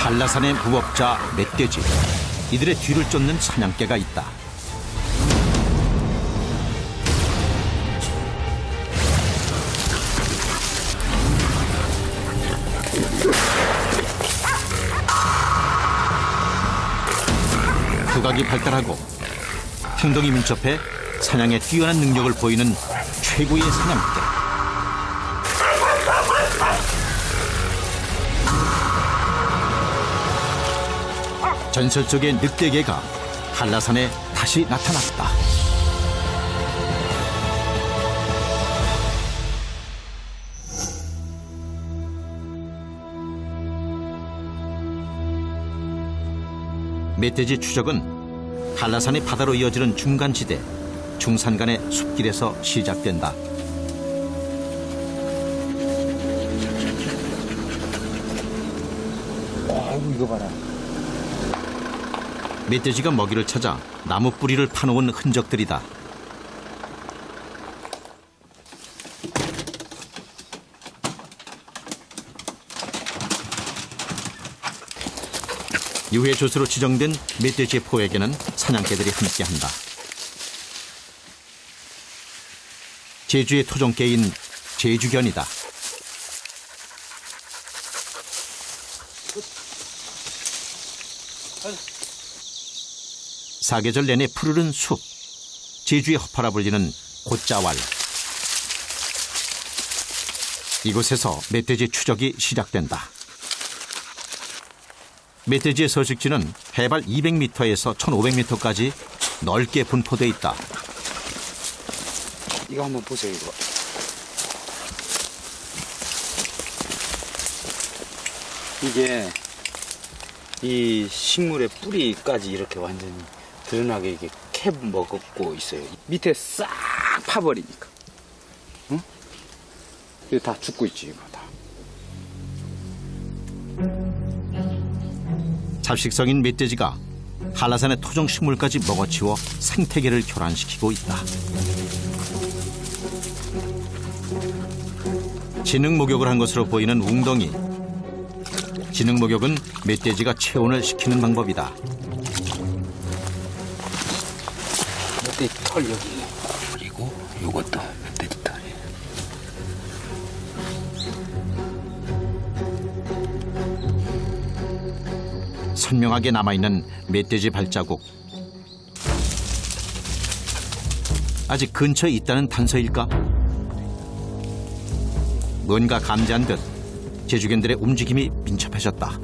한라산의 무법자 멧돼지. 이들의 뒤를 쫓는 사냥개가 있다. 두각이 발달하고 행동이 민첩해 사냥에 뛰어난 능력을 보이는 최고의 사냥개. 전설 속의 늑대개가 한라산에 다시 나타났다. 멧돼지 추적은 한라산이 바다로 이어지는 중간지대, 중산간의 숲길에서 시작된다. 아이고, 이거 봐라. 멧돼지가 먹이를 찾아 나무 뿌리를 파놓은 흔적들이다. 유해 조수로 지정된 멧돼지의 포획에는 사냥개들이 함께한다. 제주의 토종개인 제주견이다. 사계절 내내 푸르른 숲, 제주의 허파라 불리는 곶자왈. 이곳에서 멧돼지 추적이 시작된다. 멧돼지의 서식지는 해발 200m에서 1500m까지 넓게 분포돼 있다. 이거 한번 보세요, 이거. 이게 이 식물의 뿌리까지 이렇게 완전히 드러나게 이게 캐 먹고 있어요. 밑에 싹 파버리니까. 응? 이거 다 죽고 있지, 이거 다. 잡식성인 멧돼지가 한라산의 토종 식물까지 먹어치워 생태계를 교란시키고 있다. 지능 목욕을 한 것으로 보이는 웅덩이. 지능 목욕은 멧돼지가 체온을 식히는 방법이다. 멧돼지 털 여기. 그리고 요것도 멧돼지 털이에요. 선명하게 남아있는 멧돼지 발자국. 아직 근처에 있다는 단서일까? 뭔가 감지한 듯 제주견들의 움직임이 민첩해졌다.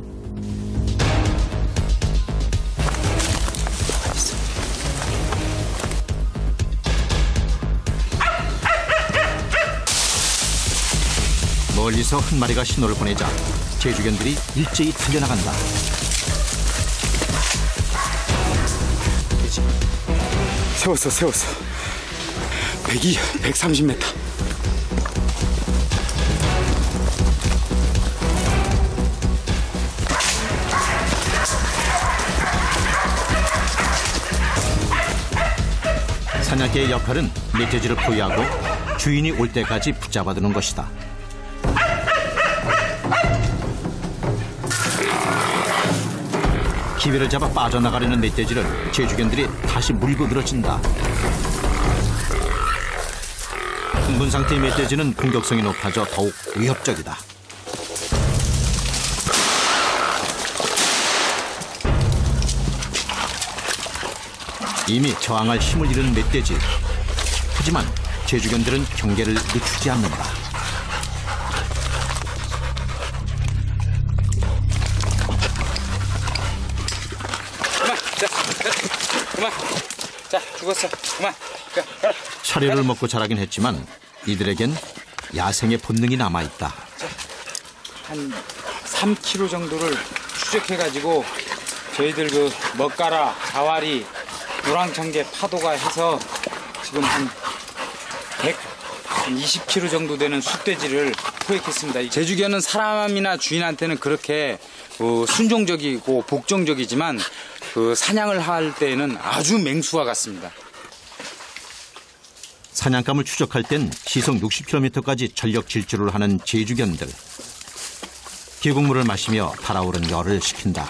멀리서 한 마리가 신호를 보내자 제주견들이 일제히 달려나간다. 세웠어. 130m. 사냥개의 역할은 멧돼지를 포위하고 주인이 올 때까지 붙잡아두는 것이다. 기회를 잡아 빠져나가려는 멧돼지를 제주견들이 다시 물고 늘어진다. 흥분 상태의 멧돼지는 공격성이 높아져 더욱 위협적이다. 이미 저항할 힘을 잃은 멧돼지. 하지만 제주견들은 경계를 늦추지 않는다. 그만. 자, 죽었어. 그만. 사료를 먹고 자라긴 했지만 이들에겐 야생의 본능이 남아있다. 한 3kg 정도를 추적해가지고 저희들 그 먹가라, 자와리, 노랑청개, 파도가 해서 지금 한 120kg 정도 되는 숫돼지를 포획했습니다. 제주견은 사람이나 주인한테는 그렇게 순종적이고 복종적이지만 그 사냥을 할 때에는 아주 맹수와 같습니다. 사냥감을 추적할 땐 시속 60km까지 전력 질주를 하는 제주견들. 계곡물을 마시며 달아오른 열을 식힌다.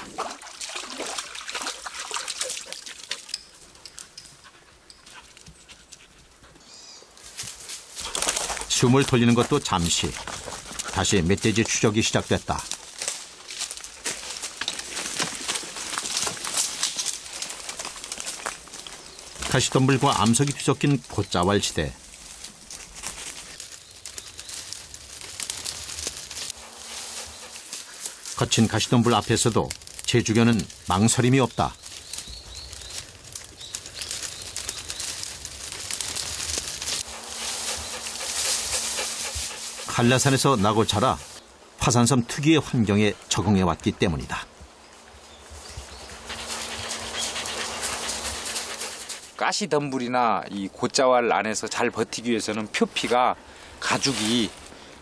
숨을 돌리는 것도 잠시. 다시 멧돼지 추적이 시작됐다. 가시덤불과 암석이 뒤섞인 곶자왈 지대. 거친 가시덤불 앞에서도 제주견은 망설임이 없다. 한라산에서 나고 자라 화산섬 특유의 환경에 적응해왔기 때문이다. 가시덤불이나 이 곶자왈 안에서 잘 버티기 위해서는 표피가 가죽이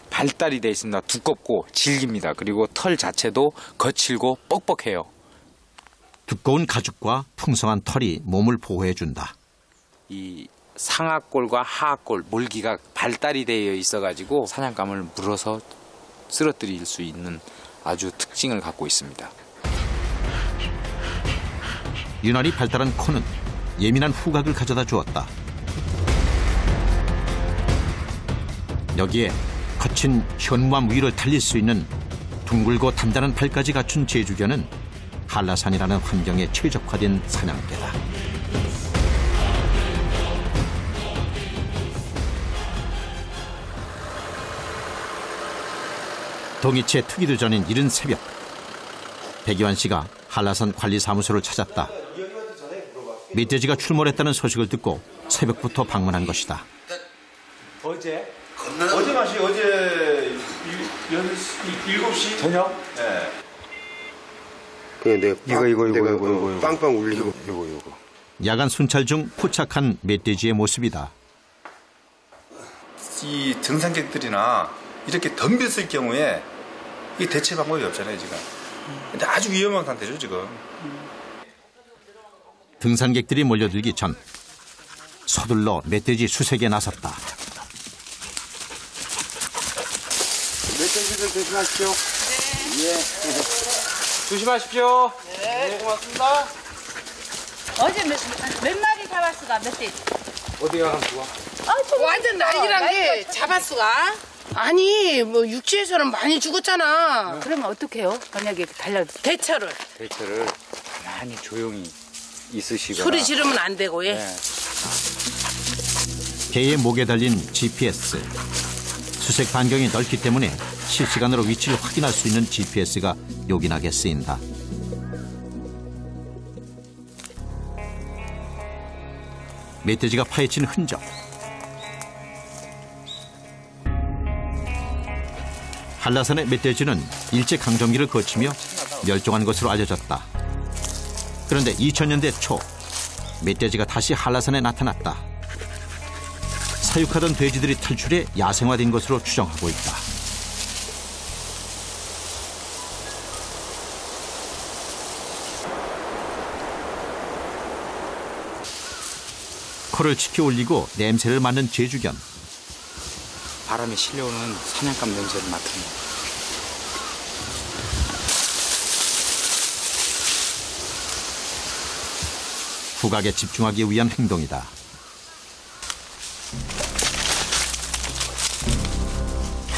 발달이 되어 있습니다. 두껍고 질깁니다. 그리고 털 자체도 거칠고 뻑뻑해요. 두꺼운 가죽과 풍성한 털이 몸을 보호해준다. 이 상하골과 하하골, 몰기가 발달이 되어 있어가지고 사냥감을 물어서 쓰러뜨릴 수 있는 아주 특징을 갖고 있습니다. 유난히 발달한 코는 예민한 후각을 가져다 주었다. 여기에 거친 현무암 위를 달릴 수 있는 둥글고 단단한 발까지 갖춘 제주견은 한라산이라는 환경에 최적화된 사냥개다. 동이채 트기도 전인 이른 새벽, 백이환 씨가 한라산 관리사무소를 찾았다. 멧돼지가 출몰했다는 소식을 듣고 새벽부터 방문한 것이다. 어제 맛이 어제 7시 저녁? 네. 그냥 내가 이거 빵빵 울리고 이거. 야간 순찰 중 포착한 멧돼지의 모습이다. 이 등산객들이나 이렇게 덤볐을 경우에 이 대체 방법이 없잖아요 지금. 근데 아주 위험한 상태죠 지금. 등산객들이 몰려들기 전 서둘러 멧돼지 수색에 나섰다. 멧돼지들 조심하십시오. 조심하십시오. 네, 고맙습니다. 어제 몇 마리 잡았수가 멧돼지? 어디가 좋아? 완전 난리란 게 잡았수가? 아니 뭐 육지에서는 많이 죽었잖아. 그러면 어떡해요? 만약에 대처를 대처를 가만히 조용히 있으시거나 소리 지르면 안 되고 예. 개의 목에 달린 GPS. 수색 반경이 넓기 때문에 실시간으로 위치를 확인할 수 있는 GPS가 요긴하게 쓰인다. 멧돼지가 파헤친 흔적. 한라산의 멧돼지는 일제강점기를 거치며 멸종한 것으로 알려졌다. 그런데 2000년대 초 멧돼지가 다시 한라산에 나타났다. 사육하던 돼지들이 탈출해 야생화된 것으로 추정하고 있다. 코를 치켜 올리고 냄새를 맡는 제주견. 바람에 실려오는 사냥감 냄새를 맡으면 후각에 집중하기 위한 행동이다.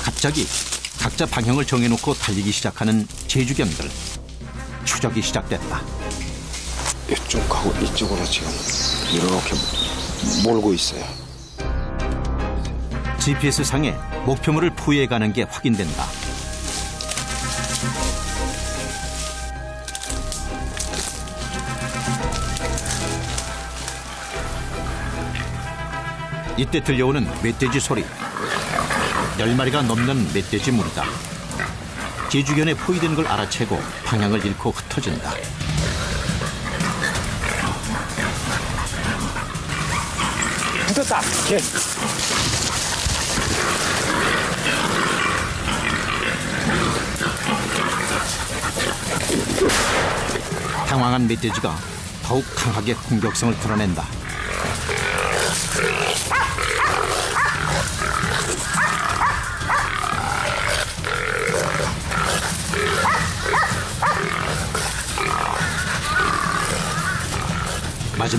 갑자기 각자 방향을 정해놓고 달리기 시작하는 제주견들. 추적이 시작됐다. 이쪽 가고 이쪽으로 지금 이렇게 몰고 있어요. GPS상에 목표물을 포위해가는 게 확인된다. 이때 들려오는 멧돼지 소리. 10마리가 넘는 멧돼지 무리다. 제주견에 포위된 걸 알아채고 방향을 잃고 흩어진다. 붙었다. 개. 당황한 멧돼지가 더욱 강하게 공격성을 드러낸다.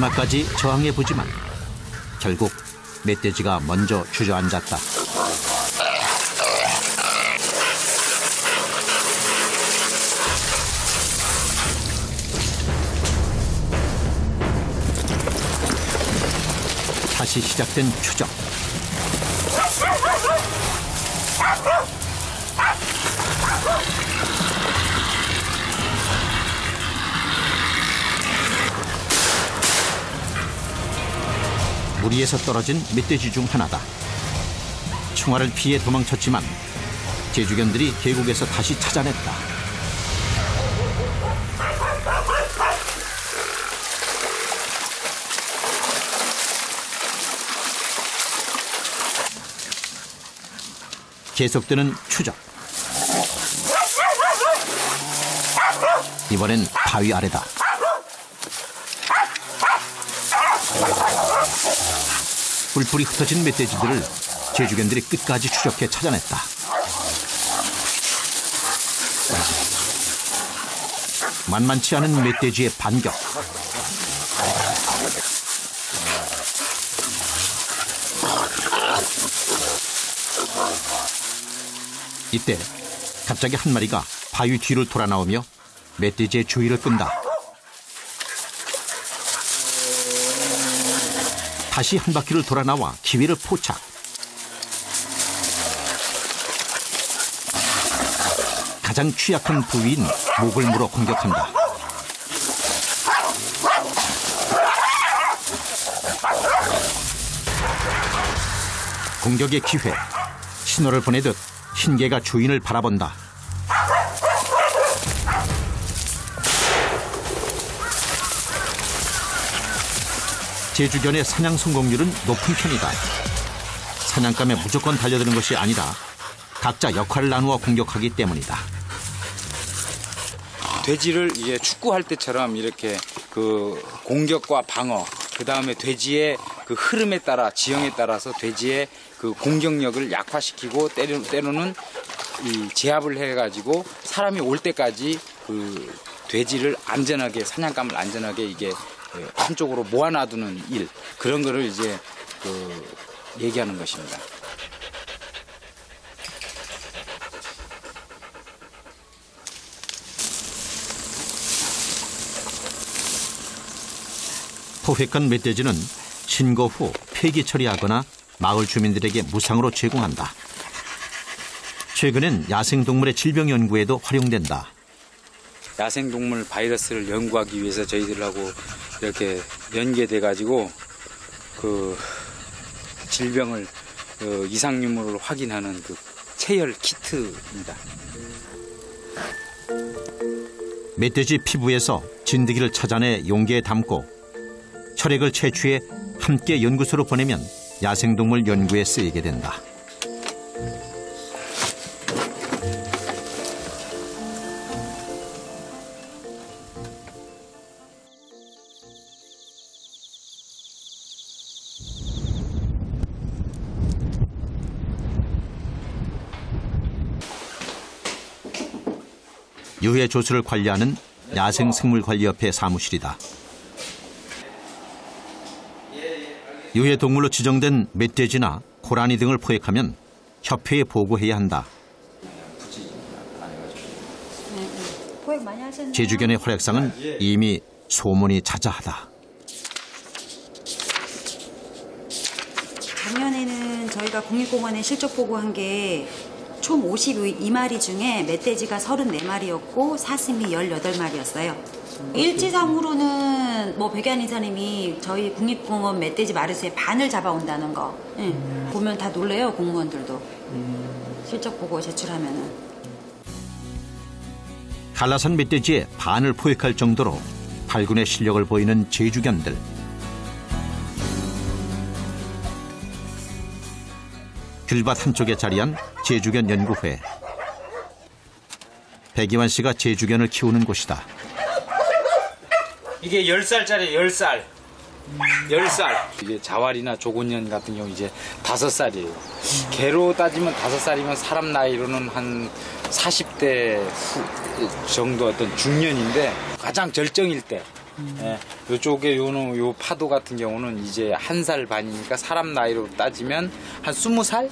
마지막까지 저항해보지만 결국 멧돼지가 먼저 주저앉았다. 다시 시작된 추적. 무리에서 떨어진 멧돼지 중 하나다. 총알을 피해 도망쳤지만 제주견들이 계곡에서 다시 찾아냈다. 계속되는 추적. 이번엔 바위 아래다. 뿔뿔이 흩어진 멧돼지들을 제주견들이 끝까지 추적해 찾아냈다. 만만치 않은 멧돼지의 반격. 이때 갑자기 한 마리가 바위 뒤를 돌아 나오며 멧돼지의 주의를 끈다. 다시 한 바퀴를 돌아 나와 기회를 포착. 가장 취약한 부위인 목을 물어 공격한다. 공격의 기회. 신호를 보내듯 흰개가 주인을 바라본다. 제주견의 사냥 성공률은 높은 편이다. 사냥감에 무조건 달려드는 것이 아니라 각자 역할을 나누어 공격하기 때문이다. 돼지를 이게 축구할 때처럼 이렇게 그 공격과 방어, 그 다음에 돼지의 그 흐름에 따라, 지형에 따라서 돼지의 그 공격력을 약화시키고 때로는 이 제압을 해가지고 사람이 올 때까지 그 돼지를 안전하게, 사냥감을 안전하게 이게 한쪽으로 모아놔두는 일, 그런 거를 이제 얘기하는 것입니다. 포획한 멧돼지는 신고 후 폐기 처리하거나 마을 주민들에게 무상으로 제공한다. 최근엔 야생동물의 질병 연구에도 활용된다. 야생동물 바이러스를 연구하기 위해서 저희들하고 이렇게 연계돼가지고 그 질병을 이상 유무를 확인하는 그 체열 키트입니다. 멧돼지 피부에서 진드기를 찾아내 용기에 담고 혈액을 채취해 함께 연구소로 보내면 야생동물 연구에 쓰이게 된다. 유해 조수를 관리하는 야생생물관리협회 사무실이다. 유해 동물로 지정된 멧돼지나 고라니 등을 포획하면 협회에 보고해야 한다. 제주견의 활약상은 이미 소문이 자자하다. 작년에는 저희가 국립공원에 실적 보고한 게 총 52마리 중에 멧돼지가 34마리였고 사슴이 18마리였어요. 일지상으로는 뭐 백연 이사님이 저희 국립공원 멧돼지 마리수의 반을 잡아온다는 거 보면 다 놀래요, 공무원들도. 실적 보고 제출하면은. 한라산 멧돼지의 반을 포획할 정도로 발군의 실력을 보이는 제주견들. 귤밭 한쪽에 자리한 제주견 연구회. 백이완 씨가 제주견을 키우는 곳이다. 이게 10살짜리 10살. 10살. 이게 자왈이나 조곤년 같은 경우 이제 5살이에요. 개로 따지면 5살이면 사람 나이로는 한 40대 후 정도 어떤 중년인데 가장 절정일 때 예, 요쪽에 요 파도 같은 경우는 이제 1살 반이니까 사람 나이로 따지면 한 20살?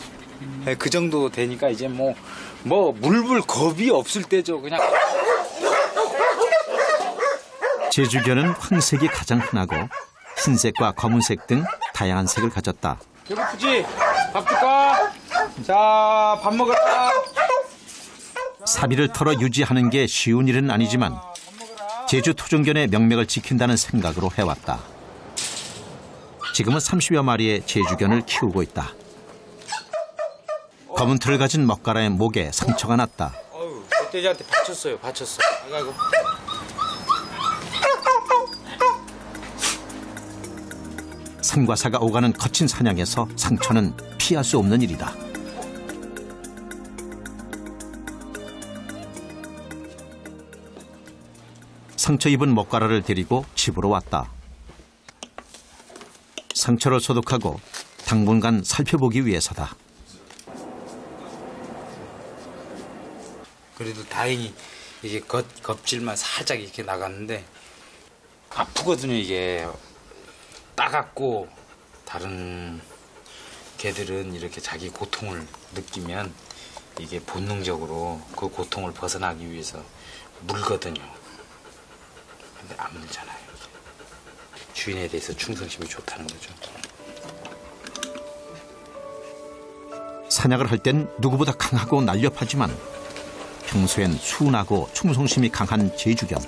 예, 그 정도 되니까 이제 뭐 물불 겁이 없을 때죠. 그냥. 제주견은 황색이 가장 흔하고 흰색과 검은색 등 다양한 색을 가졌다. 배고프지? 밥 줄까? 자, 밥 먹어라. 사비를 털어 유지하는 게 쉬운 일은 아니지만 제주 토종견의 명맥을 지킨다는 생각으로 해왔다. 지금은 30여 마리의 제주견을 키우고 있다. 검은 털을 가진 먹가라의 목에 상처가 났다. 어휴, 멧돼지한테 받쳤어요. 아이고. 산과 사가 오가는 거친 사냥에서 상처는 피할 수 없는 일이다. 상처 입은 먹가라를 데리고 집으로 왔다. 상처를 소독하고 당분간 살펴보기 위해서다. 그래도 다행히 이게 겁질만 살짝 이렇게 나갔는데 아프거든요. 이게 따갑고 다른 개들은 이렇게 자기 고통을 느끼면 이게 본능적으로 그 고통을 벗어나기 위해서 물거든요. 근데 안 물잖아요. 주인에 대해서 충성심이 좋다는 거죠. 사냥을 할 땐 누구보다 강하고 날렵하지만 평소엔 순하고 충성심이 강한 제주견.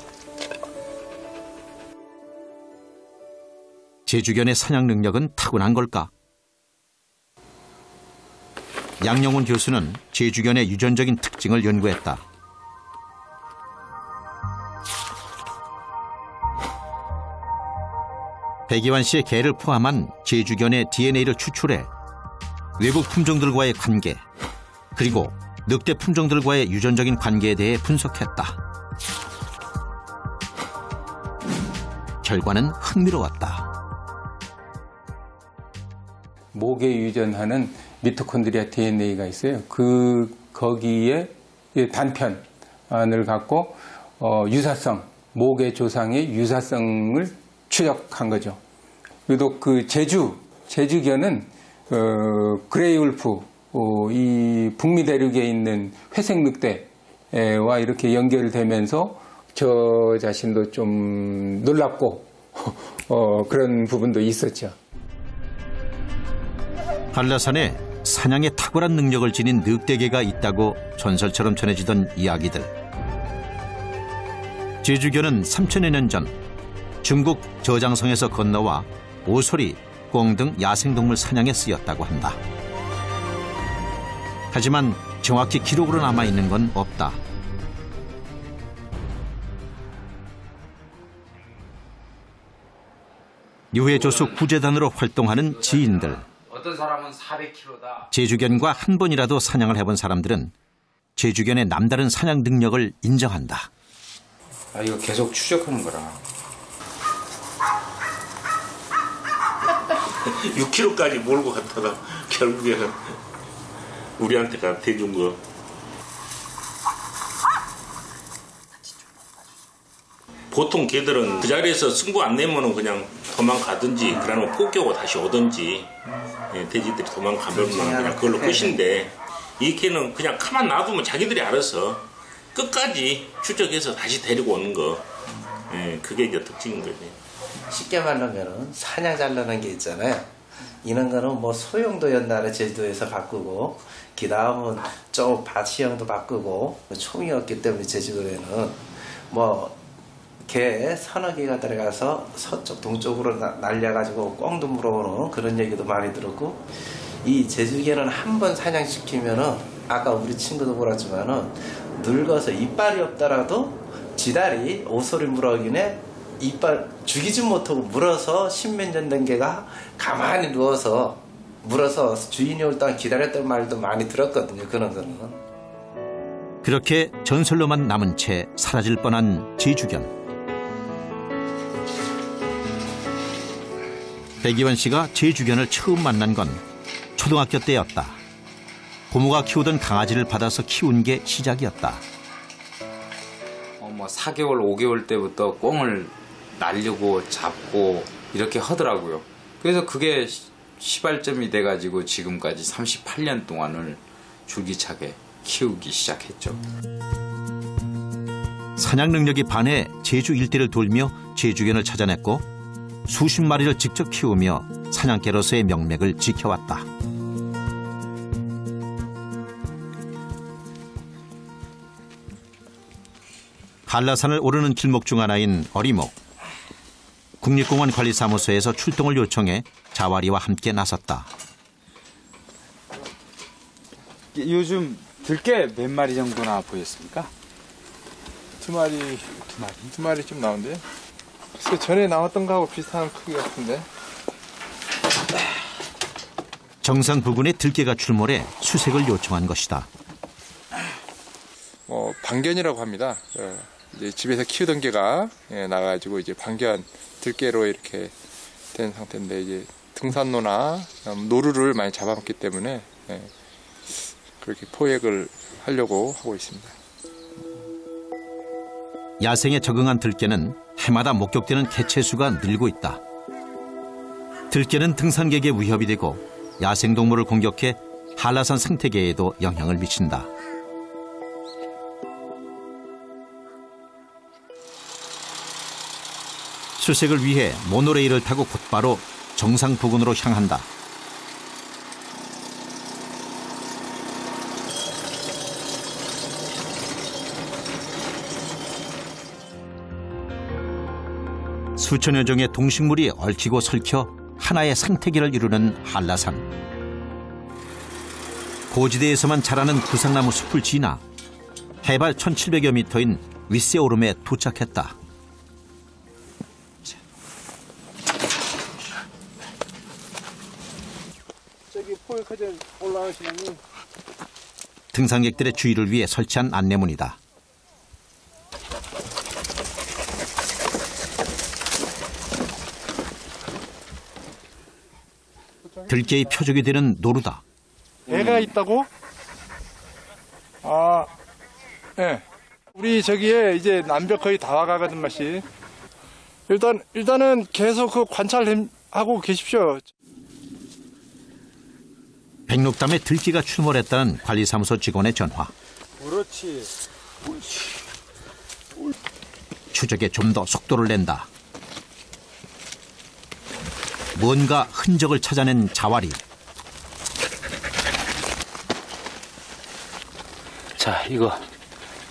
제주견의 사냥 능력은 타고난 걸까? 양영훈 교수는 제주견의 유전적인 특징을 연구했다. 백이환 씨의 개를 포함한 제주견의 DNA를 추출해 외부 품종들과의 관계, 그리고 늑대 품종들과의 유전적인 관계에 대해 분석했다. 결과는 흥미로웠다. 목에 유전하는 미토콘드리아 DNA가 있어요. 거기에 단편을 갖고 유사성, 목의 조상의 유사성을 추적한 거죠. 그래도 그 제주견은 그레이 울프, 이 북미 대륙에 있는 회색 늑대와 이렇게 연결되면서 저 자신도 좀 놀랍고 그런 부분도 있었죠. 한라산에 사냥에 탁월한 능력을 지닌 늑대개가 있다고 전설처럼 전해지던 이야기들. 제주견은 3천여 년 전 중국 저장성에서 건너와 오소리, 꿩 등 야생동물 사냥에 쓰였다고 한다. 하지만 정확히 기록으로 남아있는 건 없다. 유해조수 구제단으로 활동하는 지인들. 어떤 사람은 400kg다. 제주견과 한 번이라도 사냥을 해본 사람들은 제주견의 남다른 사냥 능력을 인정한다. 아, 이거 계속 추적하는 거라. 6kg까지 몰고 갔다가 결국에는 우리한테 대준 거. 보통 개들은 그 자리에서 승부 안 내면은 그냥 도망가든지 그러면 포기하고 다시 오든지, 돼지들이 도망가면 그냥 그걸로 끝인데, 이 개는 그냥 가만 놔두면 자기들이 알아서 끝까지 추적해서 다시 데리고 오는 거. 그게 이제 특징인 거지. 쉽게 말하면 사냥 잘라는 게 있잖아요. 이런 거는 뭐 소형도 옛날에 제주도에서 바꾸고, 그 다음은 좀 바치형도 바꾸고, 총이었기 때문에 제주도에는 뭐 개 서너 개가 들어가서 서쪽 동쪽으로 날려가지고 꿩도 물어오는 그런 얘기도 많이 들었고, 이 제주개는 한 번 사냥시키면은 아까 우리 친구도 그랬지만은 늙어서 이빨이 없더라도 지다리 오소리 물어기네 이빨 죽이지 못하고 물어서 10몇 년 된 개가 가만히 누워서 물어서 주인이 올 동안 기다렸던 말도 많이 들었거든요. 그런 거는. 그렇게 전설로만 남은 채 사라질 뻔한 제주견. 백이환 씨가 제주견을 처음 만난 건 초등학교 때였다. 고모가 키우던 강아지를 받아서 키운 게 시작이었다. 뭐 4개월, 5개월 때부터 꿩을 날리고 잡고 이렇게 하더라고요. 그래서 그게 시발점이 돼가지고 지금까지 38년 동안을 줄기차게 키우기 시작했죠. 사냥 능력이 반해 제주 일대를 돌며 제주견을 찾아냈고 수십 마리를 직접 키우며 사냥개로서의 명맥을 지켜왔다. 한라산을 오르는 길목 중 하나인 어리목. 국립공원 관리사무소에서 출동을 요청해 자와리와 함께 나섰다. 요즘 들깨 몇 마리 정도나 보였습니까? 두 마리 좀 나온대요. 글쎄 전에 나왔던 거하고 비슷한 크기 같은데. 정상 부근에 들깨가 출몰해 수색을 요청한 것이다. 방견이라고 합니다. 이제 집에서 키우던 개가 나가지고 이제 방견 들깨로 이렇게 된 상태인데 이제 등산로나 노루를 많이 잡아먹기 때문에 그렇게 포획을 하려고 하고 있습니다. 야생에 적응한 들깨는 해마다 목격되는 개체 수가 늘고 있다. 들깨는 등산객의 위협이 되고 야생동물을 공격해 한라산 생태계에도 영향을 미친다. 수색을 위해 모노레일을 타고 곧바로 정상 부근으로 향한다. 수천여 종의 동식물이 얽히고 설켜 하나의 생태계를 이루는 한라산. 고지대에서만 자라는 구상나무 숲을 지나 해발 1700여 미터인 윗세오름에 도착했다. 저기 포획하자 올라가시면 등산객들의 주의를 위해 설치한 안내문이다. 들깨의 표적이 되는 노루다. 애가 있다고? 아, 예. 우리 저기에 이제 남벽 거의 다 와가거든 맛이. 일단은 계속 그 관찰하고 계십시오. 백록담에 들깨가 출몰했다는 관리사무소 직원의 전화. 그렇지. 추적에 좀 더 속도를 낸다. 뭔가 흔적을 찾아낸 자와리. 자, 이거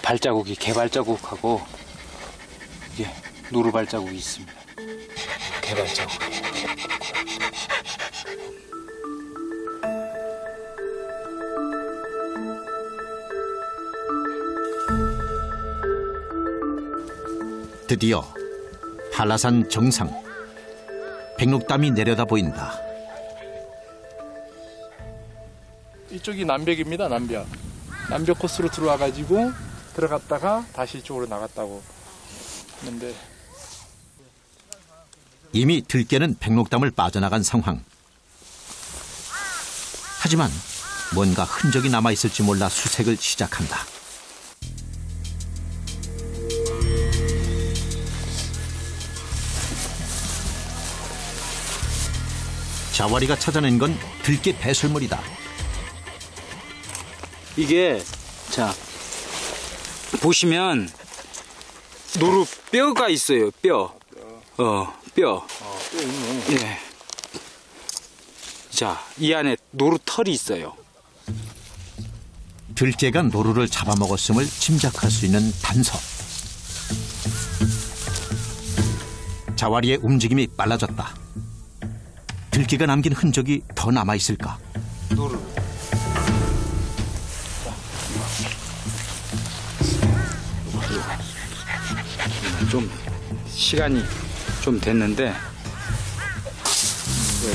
발자국이 개발자국하고 이게 노루 발자국이 있습니다. 개발자국. 드디어 한라산 정상. 백록담이 내려다 보인다. 이쪽이 남벽입니다. 남벽. 남벽 코스로 들어와가지고 들어갔다가 다시 이쪽으로 나갔다고 하는데 이미 들깨는 백록담을 빠져나간 상황. 하지만 뭔가 흔적이 남아있을지 몰라 수색을 시작한다. 자와리가 찾아낸 건 들깨 배설물이다. 이게 자 보시면 노루 뼈가 있어요. 뼈. 뼈. 뼈 있네. 예. 자, 이 안에 노루 털이 있어요. 들깨가 노루를 잡아먹었음을 짐작할 수 있는 단서. 자와리의 움직임이 빨라졌다. 들깨가 남긴 흔적이 더 남아있을까? 노루. 좀 시간이 좀 됐는데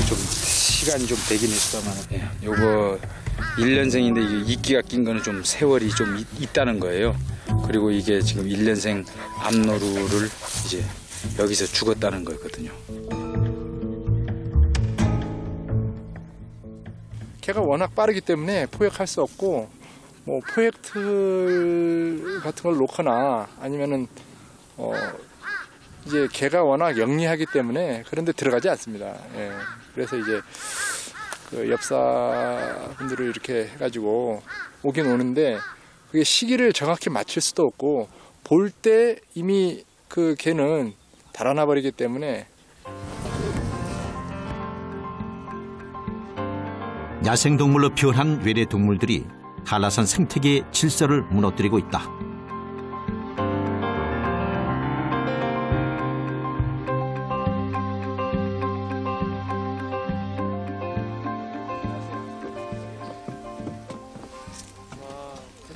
좀 시간이 좀 되긴 했다만 요거 1년생인데 이게 이끼가 낀 거는 좀 세월이 좀 있다는 거예요. 그리고 이게 지금 1년생 암노루를 이제 여기서 죽었다는 거거든요. 걔가 워낙 빠르기 때문에 포획할 수 없고 뭐 포획틀 같은 걸 놓거나 아니면은 이제 개가 워낙 영리하기 때문에 그런데 들어가지 않습니다. 예. 그래서 이제 그 엽사분들을 이렇게 해가지고 오긴 오는데 그게 시기를 정확히 맞출 수도 없고 볼 때 이미 그 개는 달아나 버리기 때문에. 야생동물로 변한 외래 동물들이 한라산 생태계의 질서를 무너뜨리고 있다.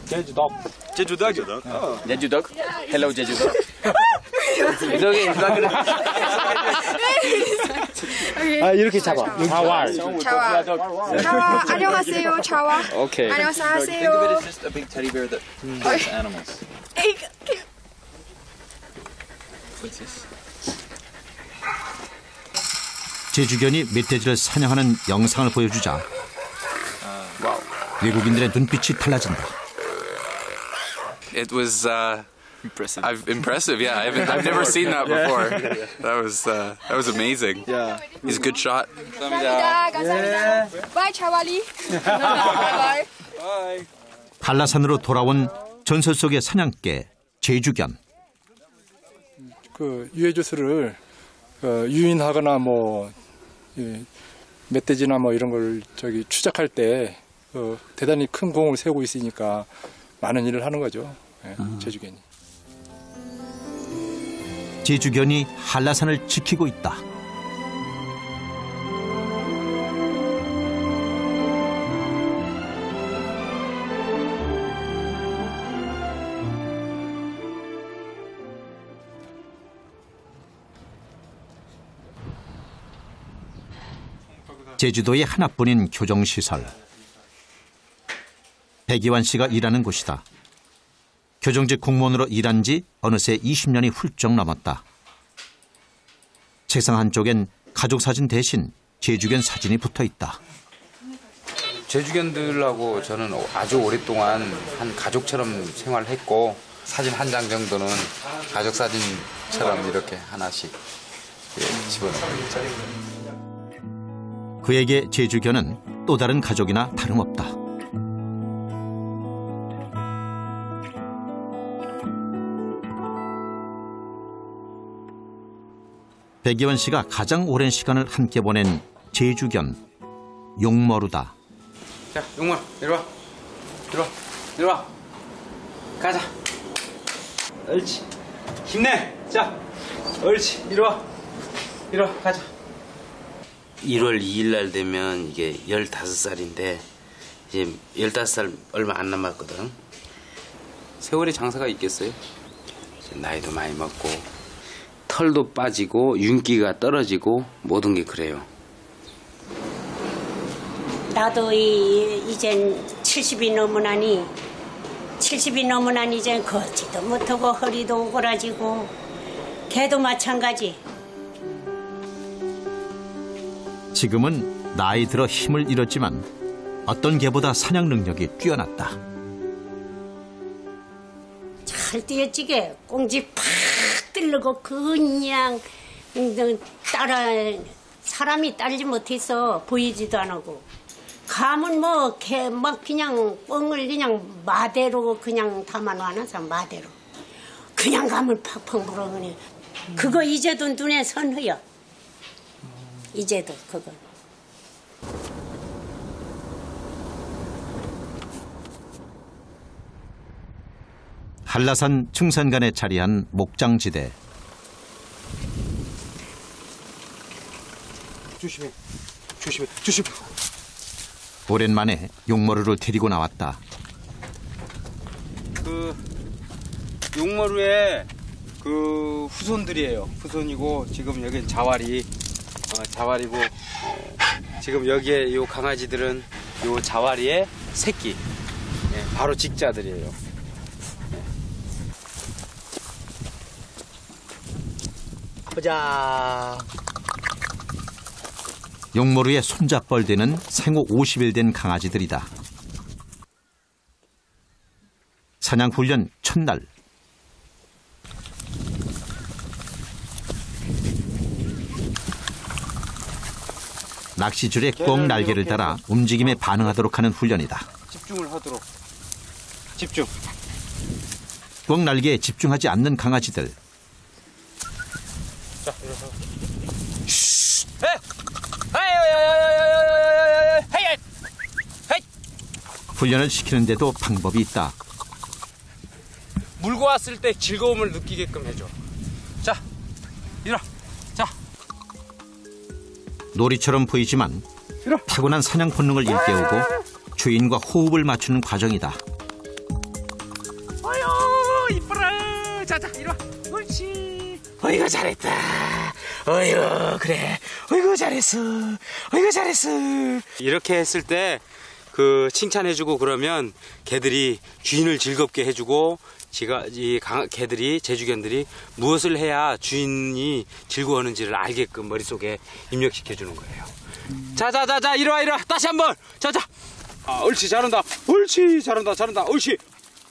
제주덕. 제주덕. 제주덕. 헬로 제주덕. 이렇게 잡아. 자왈. 자와. 안녕하세요. 자와. 오케이. 안녕하세요. 제주견이 멧돼지를 사냥하는 영상을 보여주자 외국인들의 눈빛이 달라진다. It was impressive. Yeah, I've never seen that before. That was amazing. Yeah, he's a good shot. 감사합니다. 바이 자왈리. 바이. 한라산으로 돌아온 전설 속의 사냥개 제주견. 그 유해조수를 유인하거나 뭐 멧돼지나 뭐 이런 걸 추적할 때 대단히 큰 공을 세우고 있으니까 많은 일을 하는 거죠. 제주견이. 제주견이 한라산을 지키고 있다. 제주도의 하나뿐인 교정시설. 백이완 씨가 일하는 곳이다. 교정직 공무원으로 일한 지 어느새 20년이 훌쩍 넘었다. 책상 한쪽엔 가족 사진 대신 제주견 사진이 붙어 있다. 제주견들하고 저는 아주 오랫동안 한 가족처럼 생활했고 사진 한 장 정도는 가족 사진처럼 이렇게 하나씩 집어넣고 있죠. 그에게 제주견은 또 다른 가족이나 다름없다. 백이완 씨가 가장 오랜 시간을 함께 보낸 제주견 용머루다. 자, 용머루 이리 와. 이리 와. 가자. 옳지. 힘내. 자, 옳지. 이리 와. 가자. 1월 2일 날 되면 이게 15살인데 이제 15살 얼마 안 남았거든. 세월이 장사가 있겠어요? 나이도 많이 먹고 털도 빠지고 윤기가 떨어지고 모든 게 그래요. 나도 이젠 70이 넘으나니 이젠 걷지도 못하고 허리도 오그라지고 개도 마찬가지. 지금은 나이 들어 힘을 잃었지만 어떤 개보다 사냥 능력이 뛰어났다. 잘 뛰어지게 꽁지 팍 들르고 그냥 따라 사람이 따르지 못해서 보이지도 안 하고 감은 뭐 개 막 그냥 뻥을 그냥 마대로 그냥 담아놔 서 마대로 그냥 감을 팍팍 물어보니 그거 이제도 눈에 선해요. 이제도 그거. 한라산 청산간에 자리한 목장지대. 조심해. 오랜만에 용머루를 데리고 나왔다. 그 용머루의 그 후손들이에요. 후손이고 지금 여긴 자와리고 지금 여기에 요 강아지들은 요 자와리의 새끼. 바로 직자들이에요. 보자. 용머루의 손잡벌되는 생후 50일 된 강아지들이다. 사냥 훈련 첫날. 낚시줄에 꼭 날개를 달아 움직임에 반응하도록 하는 훈련이다. 집중을 하도록. 집중. 꼭 날개에 집중하지 않는 강아지들. 자, 이러서. 훈련을 시키는데도 방법이 있다. 물고 왔을 때 즐거움을 느끼게끔 해줘. 자, 일어. 자. 놀이처럼 보이지만 타고난 사냥 본능을 일깨우고 주인과 호흡을 맞추는 과정이다. 어휴, 이뻐라. 자자, 이리와. 옳지. 어이구, 잘했다. 어이구, 그래. 어이구, 잘했어. 어이구, 잘했어. 이렇게 했을 때 그 칭찬해주고 그러면 개들이 주인을 즐겁게 해주고 개들이, 제주견들이 무엇을 해야 주인이 즐거워하는지를 알게끔 머릿속에 입력시켜주는 거예요. 자자자자, 이리와. 다시 한번. 자자. 아, 옳지, 잘한다. 옳지, 잘한다.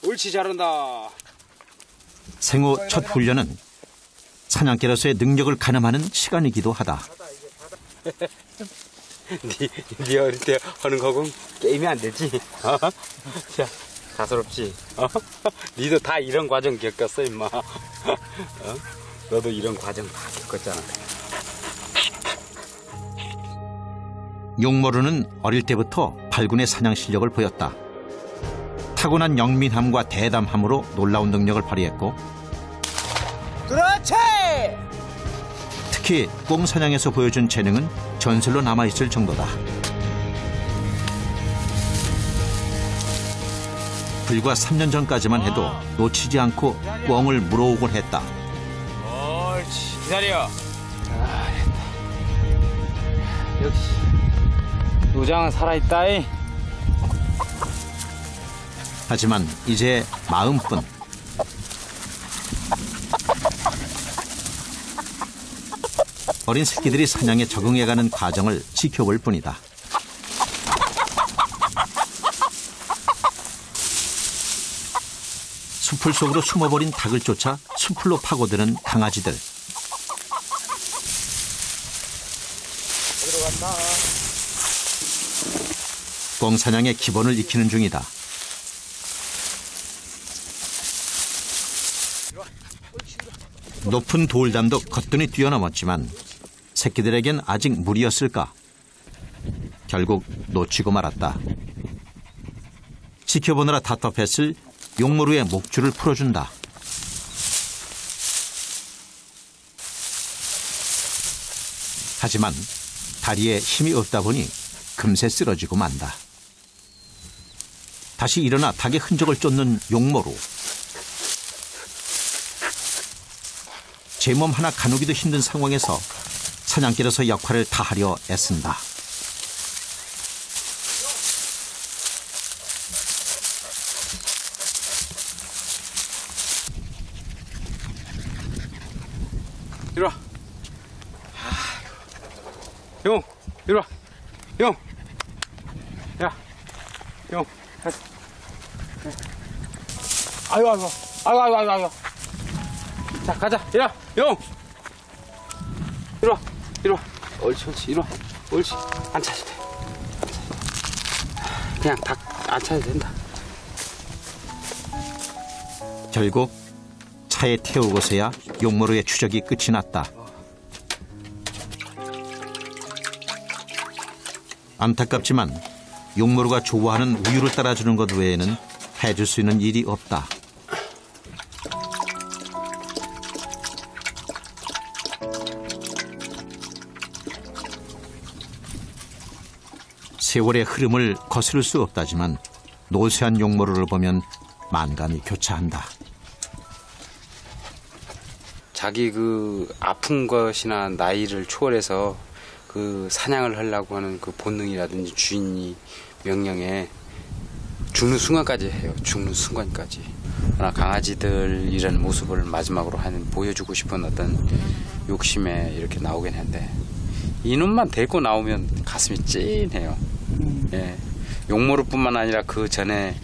옳지, 잘한다. 생후 첫 훈련은 사냥개로서의 능력을 가늠하는 시간이기도 하다. 네 어릴 때 하는 거군 게임이 안 되지. 자, 가소롭지. 니도 다 이런 과정 겪었어, 임마. 너도 이런 과정 다 겪었잖아. 용모루는 어릴 때부터 발군의 사냥 실력을 보였다. 타고난 영민함과 대담함으로 놀라운 능력을 발휘했고, 그렇지! 특히 꽁사냥에서 보여준 재능은 전설로 남아있을 정도다. 불과 3년 전까지만 해도 놓치지 않고 꽁을 물어오곤 했다. 옳지, 기다려. 잘했다. 역시 노장은 살아있다이. 하지만 이제 마음뿐. 어린 새끼들이 사냥에 적응해가는 과정을 지켜볼 뿐이다. 숲풀 속으로 숨어버린 닭을 쫓아 숲풀로 파고드는 강아지들. 꽁사냥의 기본을 익히는 중이다. 높은 돌담도 거뜬히 뛰어넘었지만 새끼들에겐 아직 무리였을까? 결국 놓치고 말았다. 지켜보느라 답답했을 용모루의 목줄을 풀어준다. 하지만 다리에 힘이 없다 보니 금세 쓰러지고 만다. 다시 일어나 닭의 흔적을 쫓는 용모루. 제 몸 하나 가누기도 힘든 상황에서 사냥개로서 역할을 다하려 애쓴다. 이리와. 용, 이리와. 용. 야, 용. 아이고. 자, 가자. 이리와. 용. 이리와. 옳지. 이리와. 옳지. 안 차도 돼. 그냥 닭 안 차도 된다. 결국 차에 태우고서야 용모루의 추적이 끝이 났다. 안타깝지만 용모루가 좋아하는 우유를 따라주는 것 외에는 해줄 수 있는 일이 없다. 세월의 흐름을 거스를 수 없다지만 노쇠한 용모루를 보면 만감이 교차한다. 자기 그 아픈 것이나 나이를 초월해서 그 사냥을 하려고 하는 그 본능이라든지 주인이 명령에 죽는 순간까지 해요. 죽는 순간까지. 그러나 강아지들 이런 모습을 마지막으로 보여주고 싶은 어떤 욕심에 이렇게 나오긴 했는데 이놈만 데리고 나오면 가슴이 찐해요. 예. 용모루뿐만 아니라 그 전에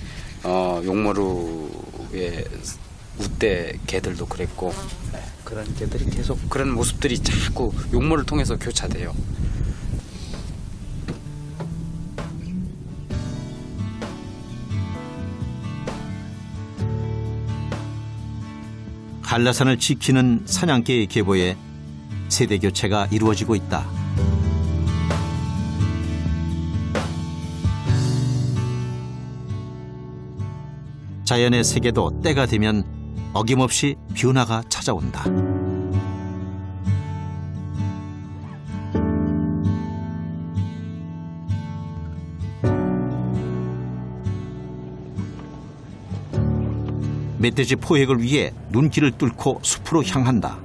용모루의 우대 개들도 그랬고 그런 개들이 계속 그런 모습들이 자꾸 용모를 통해서 교차돼요. 한라산을 지키는 사냥개의 계보에 세대 교체가 이루어지고 있다. 자연의 세계도 때가 되면 어김없이 변화가 찾아온다. 멧돼지 포획을 위해 눈길을 뚫고 숲으로 향한다.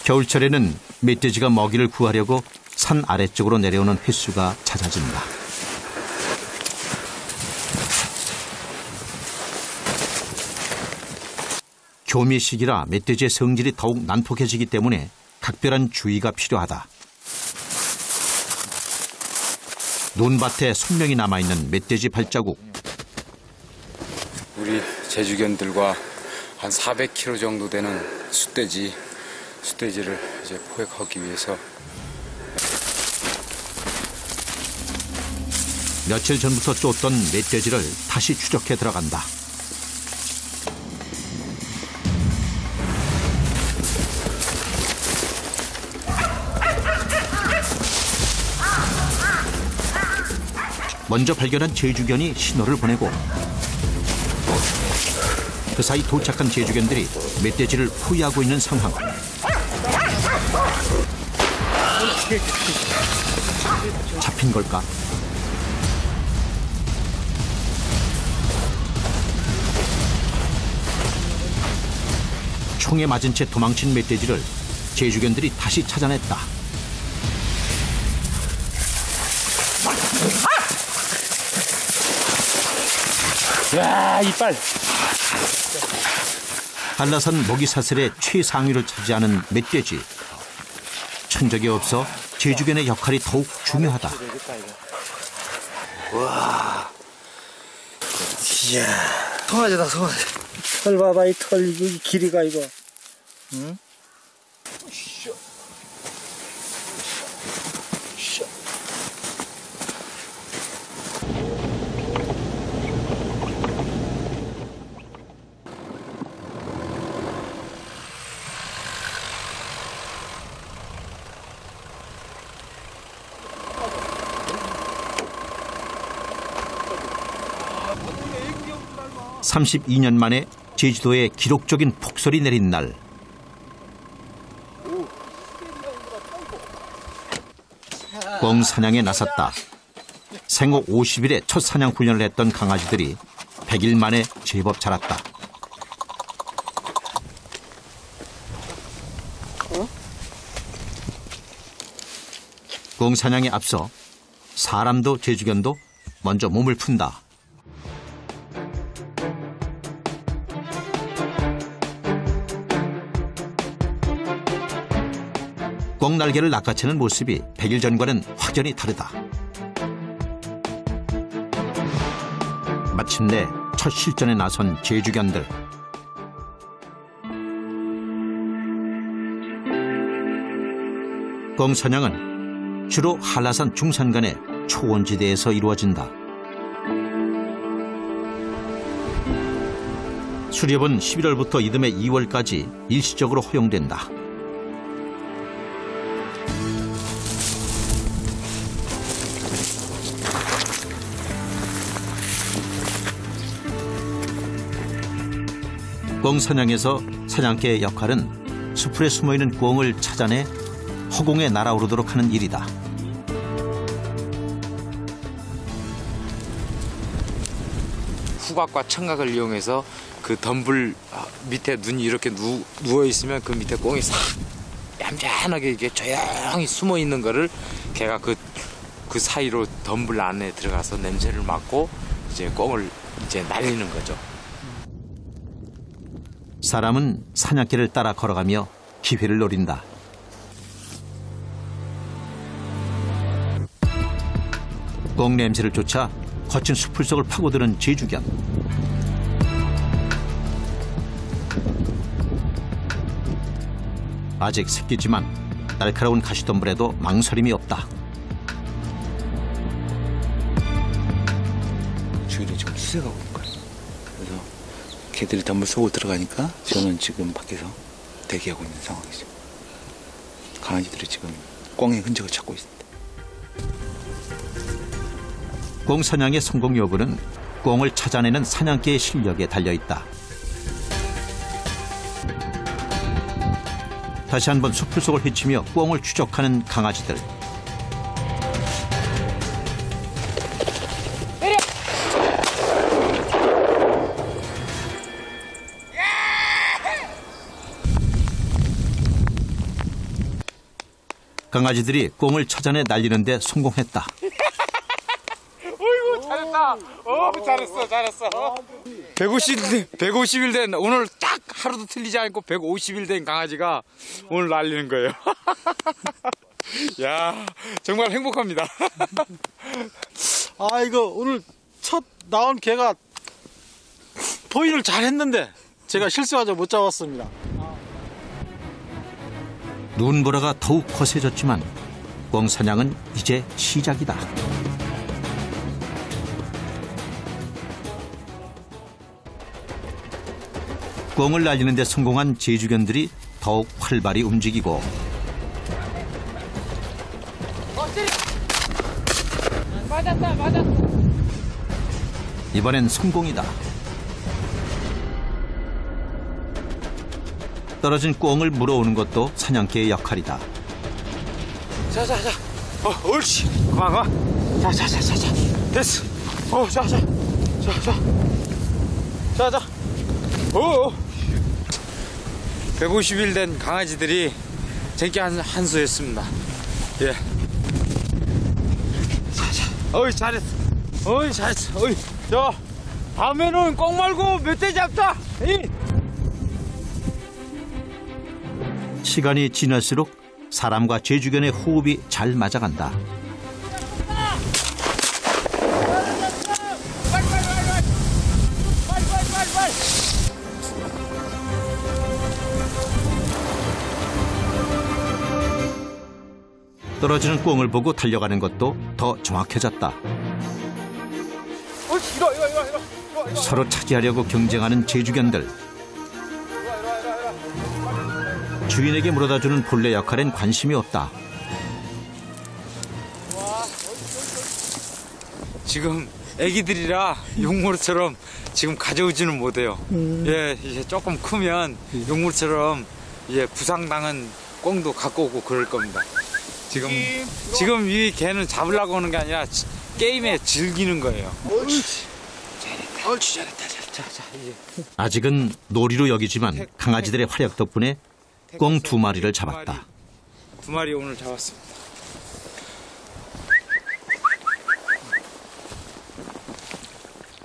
겨울철에는 멧돼지가 먹이를 구하려고 산 아래쪽으로 내려오는 횟수가 잦아진다. 교미시기라 멧돼지의 성질이 더욱 난폭해지기 때문에 각별한 주의가 필요하다. 눈밭에 선명히 남아있는 멧돼지 발자국. 우리 제주견들과 한 400kg 정도 되는 숫돼지를 이제 포획하기 위해서 며칠 전부터 쫓던 멧돼지를 다시 추적해 들어간다. 먼저 발견한 제주견이 신호를 보내고 그 사이 도착한 제주견들이 멧돼지를 포위하고 있는 상황. 잡힌 걸까? 총에 맞은 채 도망친 멧돼지를 제주견들이 다시 찾아냈다. 야, 이빨! 한라산 먹이사슬의 최상위를 차지하는 멧돼지. 천적이 없어 제주견의 역할이 더욱 중요하다. 와. 이야. 송아지다, 송아지. 털 봐봐, 이 털, 이 길이가 이거. 응? 삼 32년 만에 제주도에 기록적인 폭설이 내린 날. 꿩 사냥에 나섰다. 생후 50일에 첫 사냥 훈련을 했던 강아지들이 100일 만에 제법 자랐다. 꿩 사냥에 앞서 사람도 제주견도 먼저 몸을 푼다. 꿩 날개를 낚아채는 모습이 100일 전과는 확연히 다르다. 마침내 첫 실전에 나선 제주견들. 꿩 사냥은 주로 한라산 중산간의 초원지대에서 이루어진다. 수렵은 11월부터 이듬해 2월까지 일시적으로 허용된다. 꿩 사냥에서 사냥개의 역할은 수풀에 숨어있는 꿩을 찾아내 허공에 날아오르도록 하는 일이다. 후각과 청각을 이용해서 그 덤불 밑에 눈이 이렇게 누워 있으면 그 밑에 꿩이 싹 얌전하게 이게 조용히 숨어 있는 거를 걔가 그 사이로 덤불 안에 들어가서 냄새를 맡고 이제 꿩을 이제 날리는 거죠. 사람은 사냥개를 따라 걸어가며 기회를 노린다. 꿩 냄새를 쫓아 거친 숲을 속을 파고드는 제주견. 아직 새끼지만 날카로운 가시덤불에도 망설임이 없다. 주인이 지금 수색하고 있는 거예요. 그래서 개들이 덤불 속으로 들어가니까 저는 지금 밖에서 대기하고 있는 상황이죠. 강아지들이 지금 꿩의 흔적을 찾고 있습니다. 꿩 사냥의 성공 여부는 꿩을 찾아내는 사냥개의 실력에 달려있다. 다시 한번 숲을 속을 헤치며 꿩을 추적하는 강아지들. 강아지들이 꿩을 찾아내 날리는데 성공했다. 어이구 잘했다. 잘했어. 150일 된 오늘 딱 하루도 틀리지 않고 150일 된 강아지가 오늘 날리는 거예요. 야 정말 행복합니다. 아 이거 오늘 첫 나온 개가 포인을 잘 했는데 제가 실수하자 못 잡았습니다. 눈보라가 더욱 거세졌지만 꿩 사냥은 이제 시작이다. 꿩을 날리는 데 성공한 제주견들이 더욱 활발히 움직이고 맞았다. 이번엔 성공이다. 떨어진 꿩을 물어오는 것도 사냥개의 역할이다. 자. 옳지. 그만. 자. 됐어. 자. 150일 된 강아지들이 제게 한수했습니다. 예. 자. 잘했어. 자, 다음에는 꿩 말고 멧돼지 잡자. 시간이 지날수록 사람과 제주견의 호흡이 잘 맞아간다. 떨어지는 꿩을 보고 달려가는 것도 더 정확해졌다. 서로 차지하려고 경쟁하는 제주견들. 주인에게 물어다주는 본래 역할엔 관심이 없다. 지금 애기들이라 용모처럼 지금 가져오지는 못해요. 예, 이제 조금 크면 용모처럼 예, 부상당한 꿩도 갖고 오고 그럴 겁니다. 지금 이 개는 잡으려고 하는 게 아니라 게임에 즐기는 거예요. 잘했다. 자, 이제. 아직은 놀이로 여기지만 강아지들의 활약 덕분에 꿩 2마리를 잡았다. 2마리 오늘 잡았습니다.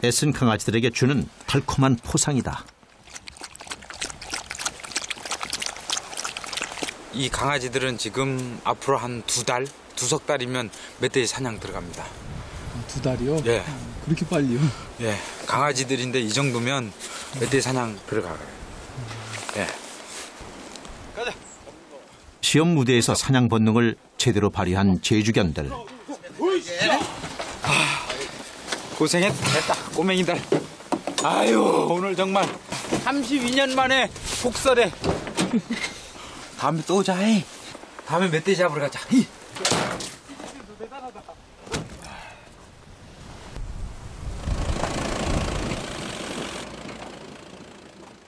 애쓴 강아지들에게 주는 달콤한 포상이다. 이 강아지들은 지금 앞으로 한 2달, 2석 달이면 멧돼지 사냥 들어갑니다. 2달이요? 예. 그렇게 빨리요? 예. 강아지들인데 이 정도면 멧돼지 사냥 들어가요. 예. 시험 무대에서 사냥 본능을 제대로 발휘한 제주견들. 고생했다. 꼬맹이들. 아유, 오늘 정말 32년 만에 복설에. 다음에 또 오자. 다음에 멧돼지 잡으러 가자.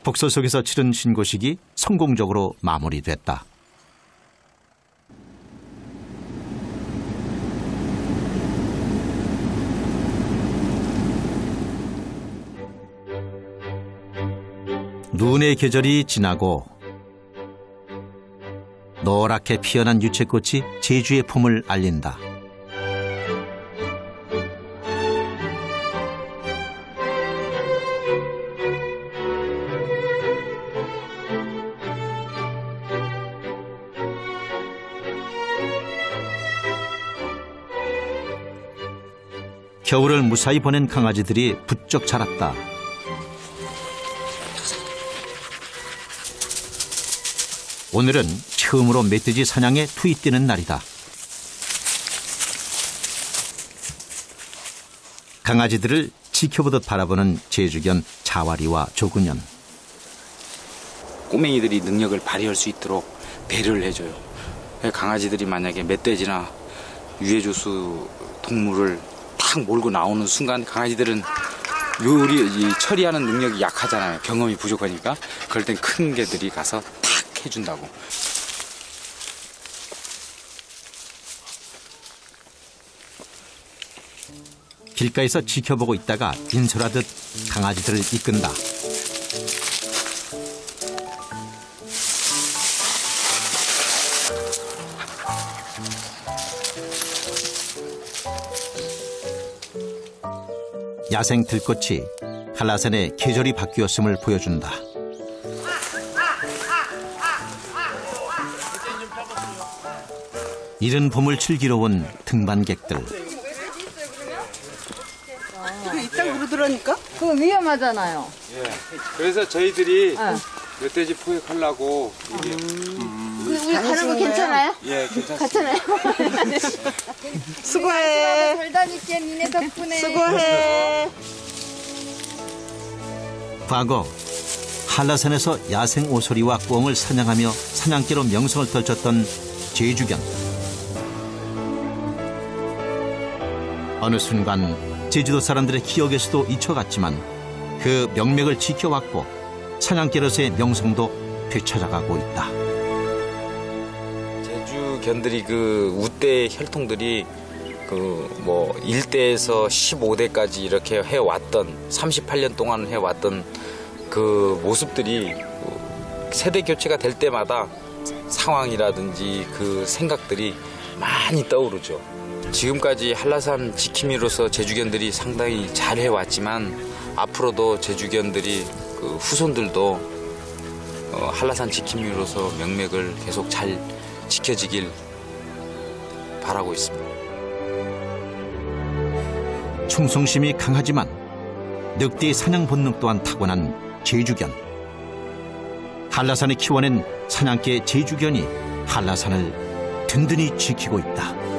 복설 속에서 치른 신고식이 성공적으로 마무리됐다. 눈의 계절이 지나고 노랗게 피어난 유채꽃이 제주의 봄을 알린다. 겨울을 무사히 보낸 강아지들이 부쩍 자랐다. 오늘은 처음으로 멧돼지 사냥에 투입되는 날이다. 강아지들을 지켜보듯 바라보는 제주견 자와리와 조근현. 꼬맹이들이 능력을 발휘할 수 있도록 배려를 해줘요. 강아지들이 만약에 멧돼지나 유해조수 동물을 탁 몰고 나오는 순간 강아지들은 처리하는 능력이 약하잖아요. 경험이 부족하니까. 그럴 땐 큰 개들이 가서 탁 해준다고. 길가에서 지켜보고 있다가 인솔하듯 강아지들을 이끈다. 야생 들꽃이 한라산의 계절이 바뀌었음을 보여준다. 이른 봄을 즐기러 온 등반객들. 이땅으로 들어오니까? 그거 위험하잖아요. 예. 그래서 저희들이 멧돼지 포획하려고 이게. 우리 가는 거 괜찮아요? 예, 괜찮아요. 수고해. 잘 다닐게, 니네 덕분에. 수고해. 과거 한라산에서 야생 오소리와 꿩을 사냥하며 사냥개로 명성을 떨쳤던 제주견. 어느 순간 제주도 사람들의 기억에서도 잊혀갔지만 그 명맥을 지켜왔고 사냥개로서의 명성도 되찾아가고 있다. 제주견들이 그 우대 혈통들이 그 뭐 1대에서 15대까지 이렇게 해왔던 38년 동안 해왔던 그 모습들이 세대 교체가 될 때마다 상황이라든지 그 생각들이 많이 떠오르죠. 지금까지 한라산 지킴이로서 제주견들이 상당히 잘 해왔지만 앞으로도 제주견들이 그 후손들도 한라산 지킴이로서 명맥을 계속 잘 지켜지길 바라고 있습니다. 충성심이 강하지만 늑대의 사냥 본능 또한 타고난 제주견. 한라산에 키워낸 사냥개 제주견이 한라산을 든든히 지키고 있다.